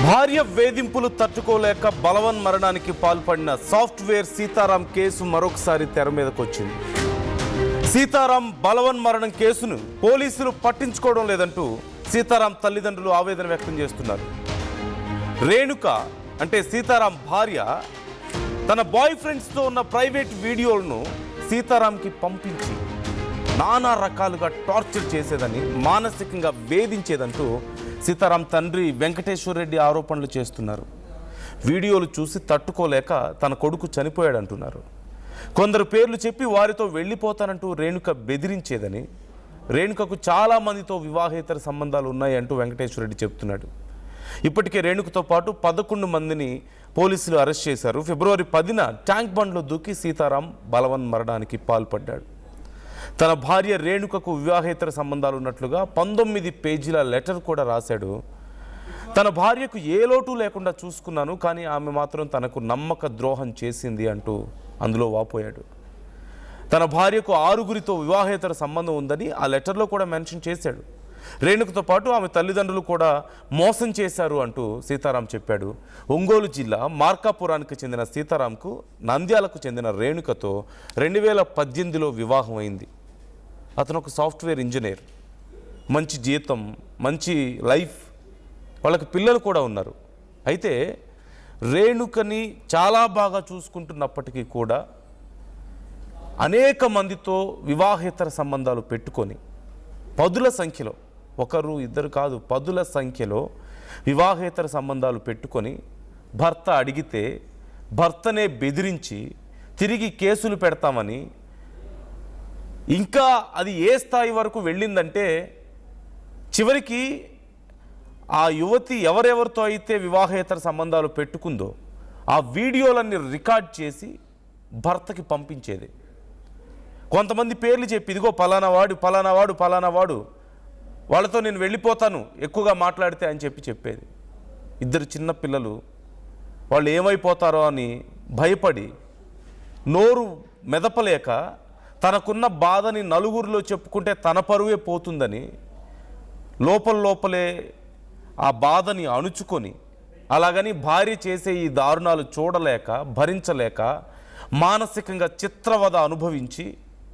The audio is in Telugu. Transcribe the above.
భార్య వేధింపులు తట్టుకోలేక బలవన్ మరణానికి పాల్పడిన సాఫ్ట్వేర్ సీతారాం కేసు మరొకసారి తెర మీదకు వచ్చింది. సీతారాం బలవన్ మరణం కేసును పోలీసులు పట్టించుకోవడం లేదంటూ సీతారాం తల్లిదండ్రులు ఆవేదన వ్యక్తం చేస్తున్నారు. రేణుక అంటే సీతారాం భార్య తన బాయ్ ఫ్రెండ్స్తో ఉన్న ప్రైవేట్ వీడియోలను సీతారాంకి పంపించి నానా రకాలుగా టార్చర్ చేసేదని, మానసికంగా వేధించేదంటూ సీతారాం తండ్రి వెంకటేశ్వర రెడ్డి ఆరోపణలు చేస్తున్నారు. వీడియోలు చూసి తట్టుకోలేక తన కొడుకు చనిపోయాడంటున్నారు. కొందరు పేర్లు చెప్పి వారితో వెళ్ళిపోతానంటూ రేణుక బెదిరించేదని, రేణుకకు చాలామందితో వివాహేతర సంబంధాలు ఉన్నాయంటూ వెంకటేశ్వర రెడ్డి చెప్తున్నాడు. ఇప్పటికే రేణుకతో పాటు 11 మందిని పోలీసులు అరెస్ట్ చేశారు. ఫిబ్రవరి 10న ట్యాంక్ బండ్లో దూకి సీతారాం బలవన్ మరణానికి పాల్పడ్డాడు. తన భార్య రేణుకకు వివాహేతర సంబంధాలు ఉన్నట్లుగా 19 పేజీల లెటర్ కూడా రాశాడు. తన భార్యకు ఏ లోటు లేకుండా చూసుకున్నాను, కానీ ఆమె మాత్రం తనకు నమ్మక ద్రోహం చేసింది అంటూ అందులో వాపోయాడు. తన భార్యకు 6గురితో వివాహేతర సంబంధం ఉందని ఆ లెటర్లో కూడా మెన్షన్ చేశాడు. రేణుకతో పాటు ఆమె తల్లిదండ్రులు కూడా మోసం చేశారు అంటూ సీతారాం చెప్పాడు. ఒంగోలు జిల్లా మార్కాపురానికి చెందిన సీతారాంకు నంద్యాలకు చెందిన రేణుకతో 2018లో వివాహం అయింది. అతను ఒక సాఫ్ట్వేర్ ఇంజనీర్, మంచి జీతం, మంచి లైఫ్, వాళ్ళకి పిల్లలు కూడా ఉన్నారు. అయితే రేణుకని చాలా బాగా చూసుకుంటున్నప్పటికీ కూడా అనేక మందితో వివాహేతర సంబంధాలు పెట్టుకొని పదుల సంఖ్యలో, ఒకరు ఇద్దరు కాదు, పదుల సంఖ్యలో వివాహేతర సంబంధాలు పెట్టుకొని భర్త అడిగితే భర్తనే బెదిరించి తిరిగి కేసులు పెడతామని, ఇంకా అది ఏ స్థాయి వరకు వెళ్ళిందంటే చివరికి ఆ యువతి ఎవరెవరితో అయితే వివాహేతర సంబంధాలు పెట్టుకుందో ఆ వీడియోలన్నీ రికార్డ్ చేసి భర్తకి పంపించేది. కొంతమంది పేర్లు చెప్పి, ఇదిగో పలానా వాడు పలానా వాడు పలానా వాడు, వాళ్ళతో నేను వెళ్ళిపోతాను ఎక్కువగా మాట్లాడితే అని చెప్పేది. 2 చిన్న పిల్లలు, వాళ్ళు ఏమైపోతారో అని భయపడి నోరు మెదపలేక తనకున్న బాధని నలుగురిలో చెప్పుకుంటే తన పరువే పోతుందని లోపలే ఆ బాధని అణుచుకొని, అలాగని భార్య చేసే ఈ దారుణాలు చూడలేక భరించలేక మానసికంగా చిత్రవద అనుభవించి